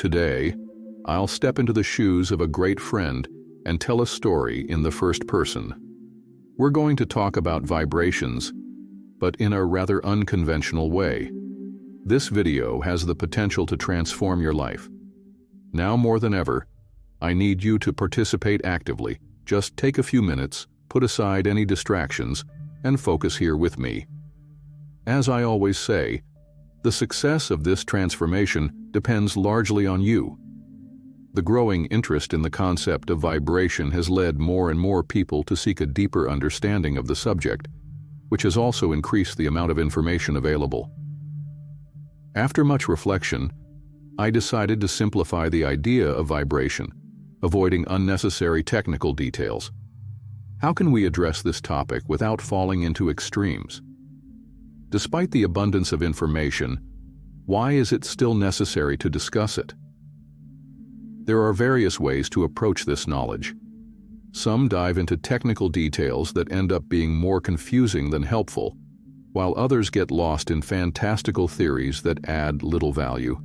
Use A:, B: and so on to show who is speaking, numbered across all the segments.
A: Today, I'll step into the shoes of a great friend and tell a story in the first person. We're going to talk about vibrations, but in a rather unconventional way. This video has the potential to transform your life. Now more than ever, I need you to participate actively. Just take a few minutes, put aside any distractions, and focus here with me. As I always say, the success of this transformation depends largely on you. The growing interest in the concept of vibration has led more and more people to seek a deeper understanding of the subject, which has also increased the amount of information available. After much reflection, I decided to simplify the idea of vibration, avoiding unnecessary technical details. How can we address this topic without falling into extremes? Despite the abundance of information, why is it still necessary to discuss it? There are various ways to approach this knowledge. Some dive into technical details that end up being more confusing than helpful, while others get lost in fantastical theories that add little value.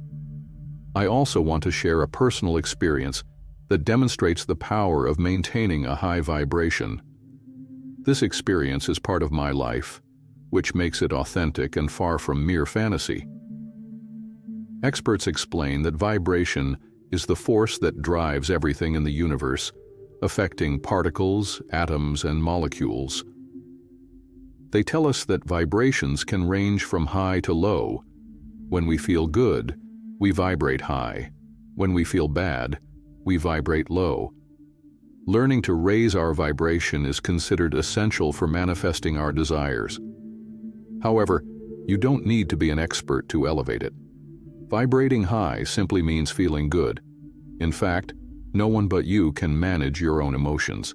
A: I also want to share a personal experience that demonstrates the power of maintaining a high vibration. This experience is part of my life, which makes it authentic and far from mere fantasy. Experts explain that vibration is the force that drives everything in the universe, affecting particles, atoms, and molecules. They tell us that vibrations can range from high to low. When we feel good, we vibrate high. When we feel bad, we vibrate low. Learning to raise our vibration is considered essential for manifesting our desires. However, you don't need to be an expert to elevate it. Vibrating high simply means feeling good. In fact, no one but you can manage your own emotions.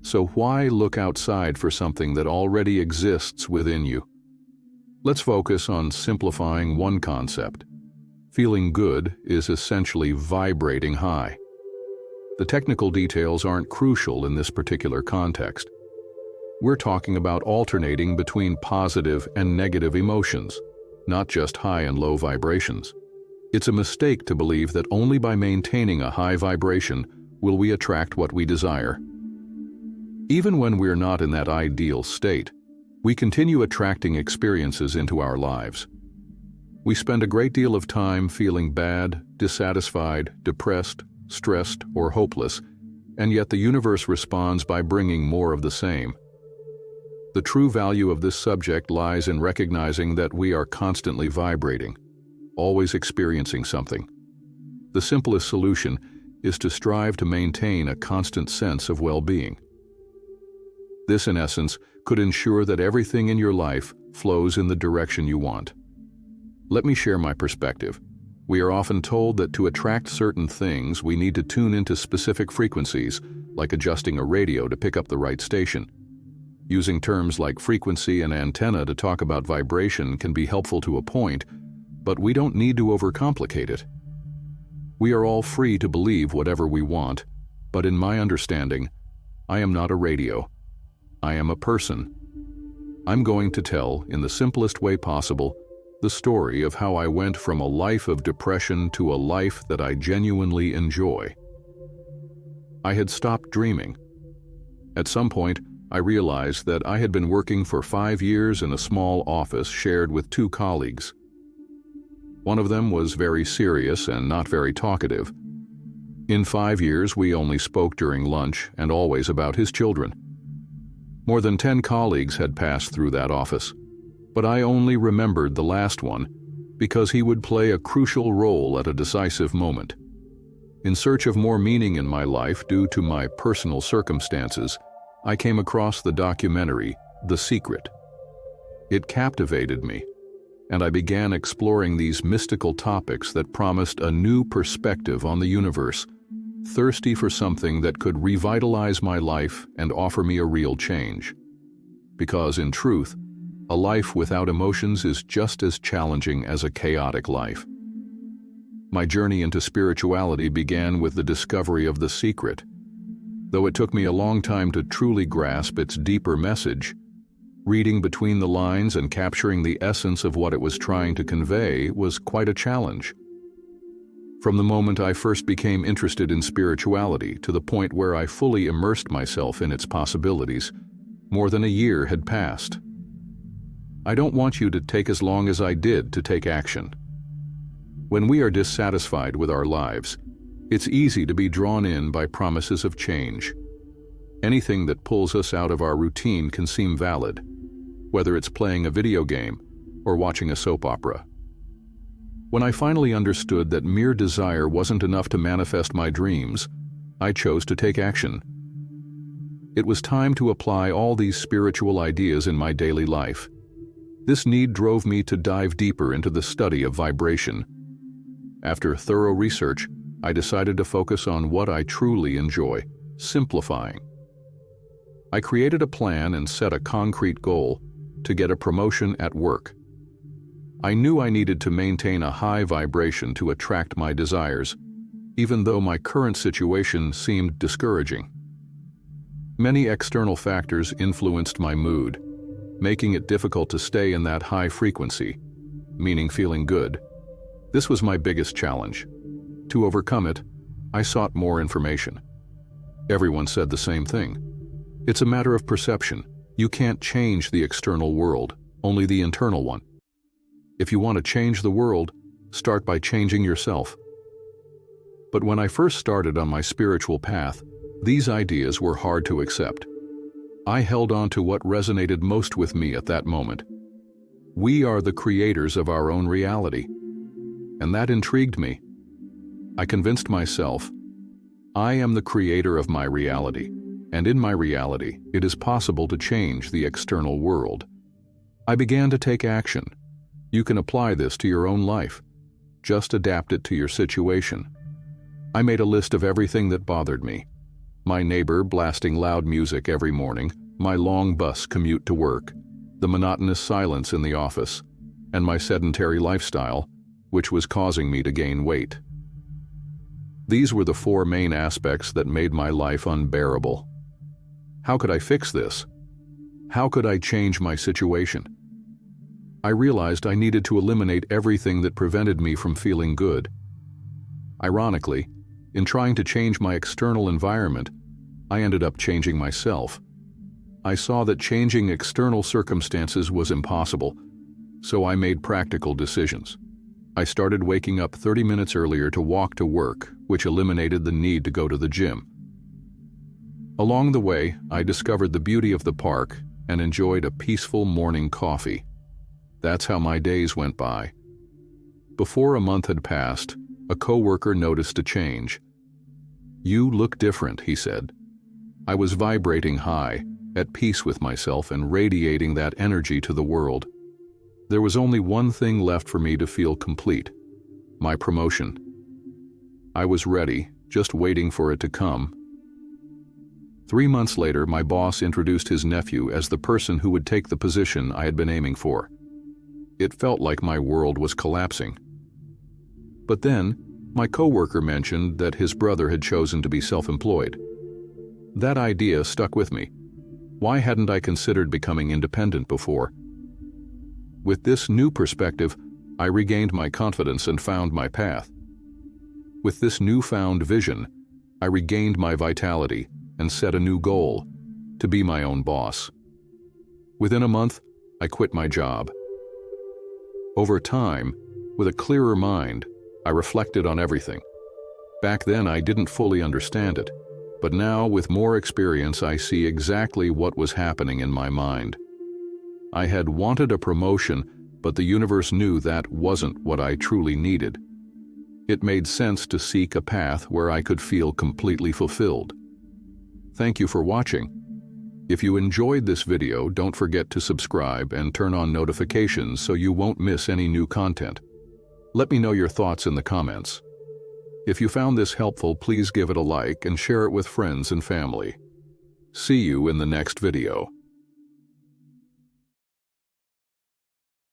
A: So why look outside for something that already exists within you? Let's focus on simplifying one concept. Feeling good is essentially vibrating high. The technical details aren't crucial in this particular context. We're talking about alternating between positive and negative emotions, not just high and low vibrations. It's a mistake to believe that only by maintaining a high vibration will we attract what we desire. Even when we're not in that ideal state, we continue attracting experiences into our lives. We spend a great deal of time feeling bad, dissatisfied, depressed, stressed, or hopeless, and yet the universe responds by bringing more of the same. The true value of this subject lies in recognizing that we are constantly vibrating, always experiencing something. The simplest solution is to strive to maintain a constant sense of well-being. This, in essence, could ensure that everything in your life flows in the direction you want. Let me share my perspective. We are often told that to attract certain things, we need to tune into specific frequencies, like adjusting a radio to pick up the right station. Using terms like frequency and antenna to talk about vibration can be helpful to a point, but we don't need to overcomplicate it. We are all free to believe whatever we want, but in my understanding, I am not a radio. I am a person. I'm going to tell, in the simplest way possible, the story of how I went from a life of depression to a life that I genuinely enjoy. I had stopped dreaming. At some point, I realized that I had been working for 5 years in a small office shared with 2 colleagues. One of them was very serious and not very talkative. In 5 years, we only spoke during lunch and always about his children. More than 10 colleagues had passed through that office, but I only remembered the last one because he would play a crucial role at a decisive moment. In search of more meaning in my life due to my personal circumstances, I came across the documentary, The Secret. It captivated me, and I began exploring these mystical topics that promised a new perspective on the universe, thirsty for something that could revitalize my life and offer me a real change. Because in truth, a life without emotions is just as challenging as a chaotic life. My journey into spirituality began with the discovery of The Secret. Though it took me a long time to truly grasp its deeper message, reading between the lines and capturing the essence of what it was trying to convey was quite a challenge. From the moment I first became interested in spirituality to the point where I fully immersed myself in its possibilities, more than a year had passed. I don't want you to take as long as I did to take action. When we are dissatisfied with our lives, it's easy to be drawn in by promises of change. Anything that pulls us out of our routine can seem valid, whether it's playing a video game or watching a soap opera. When I finally understood that mere desire wasn't enough to manifest my dreams, I chose to take action. It was time to apply all these spiritual ideas in my daily life. This need drove me to dive deeper into the study of vibration. After thorough research, I decided to focus on what I truly enjoy: simplifying. I created a plan and set a concrete goal to get a promotion at work. I knew I needed to maintain a high vibration to attract my desires, even though my current situation seemed discouraging. Many external factors influenced my mood, making it difficult to stay in that high frequency, meaning feeling good. This was my biggest challenge. To overcome it, I sought more information. Everyone said the same thing. It's a matter of perception. You can't change the external world, only the internal one. If you want to change the world, start by changing yourself. But when I first started on my spiritual path, these ideas were hard to accept. I held on to what resonated most with me at that moment. We are the creators of our own reality. And that intrigued me. I convinced myself, I am the creator of my reality, and in my reality, it is possible to change the external world. I began to take action. You can apply this to your own life. Just adapt it to your situation. I made a list of everything that bothered me. My neighbor blasting loud music every morning, my long bus commute to work, the monotonous silence in the office, and my sedentary lifestyle, which was causing me to gain weight. These were the 4 main aspects that made my life unbearable. How could I fix this? How could I change my situation? I realized I needed to eliminate everything that prevented me from feeling good. Ironically, in trying to change my external environment, I ended up changing myself. I saw that changing external circumstances was impossible, so I made practical decisions. I started waking up 30 minutes earlier to walk to work, which eliminated the need to go to the gym. Along the way, I discovered the beauty of the park and enjoyed a peaceful morning coffee. That's how my days went by. Before a month had passed, a coworker noticed a change. "You look different," he said. I was vibrating high, at peace with myself and radiating that energy to the world. There was only one thing left for me to feel complete: my promotion. I was ready, just waiting for it to come. 3 months later, my boss introduced his nephew as the person who would take the position I had been aiming for. It felt like my world was collapsing. But then, my coworker mentioned that his brother had chosen to be self-employed. That idea stuck with me. Why hadn't I considered becoming independent before? With this new perspective, I regained my confidence and found my path. With this newfound vision, I regained my vitality and set a new goal: to be my own boss. Within a month, I quit my job. Over time, with a clearer mind, I reflected on everything. Back then, I didn't fully understand it, but now, with more experience, I see exactly what was happening in my mind. I had wanted a promotion, but the universe knew that wasn't what I truly needed. It made sense to seek a path where I could feel completely fulfilled. Thank you for watching. If you enjoyed this video, don't forget to subscribe and turn on notifications so you won't miss any new content. Let me know your thoughts in the comments. If you found this helpful, please give it a like and share it with friends and family. See you in the next video.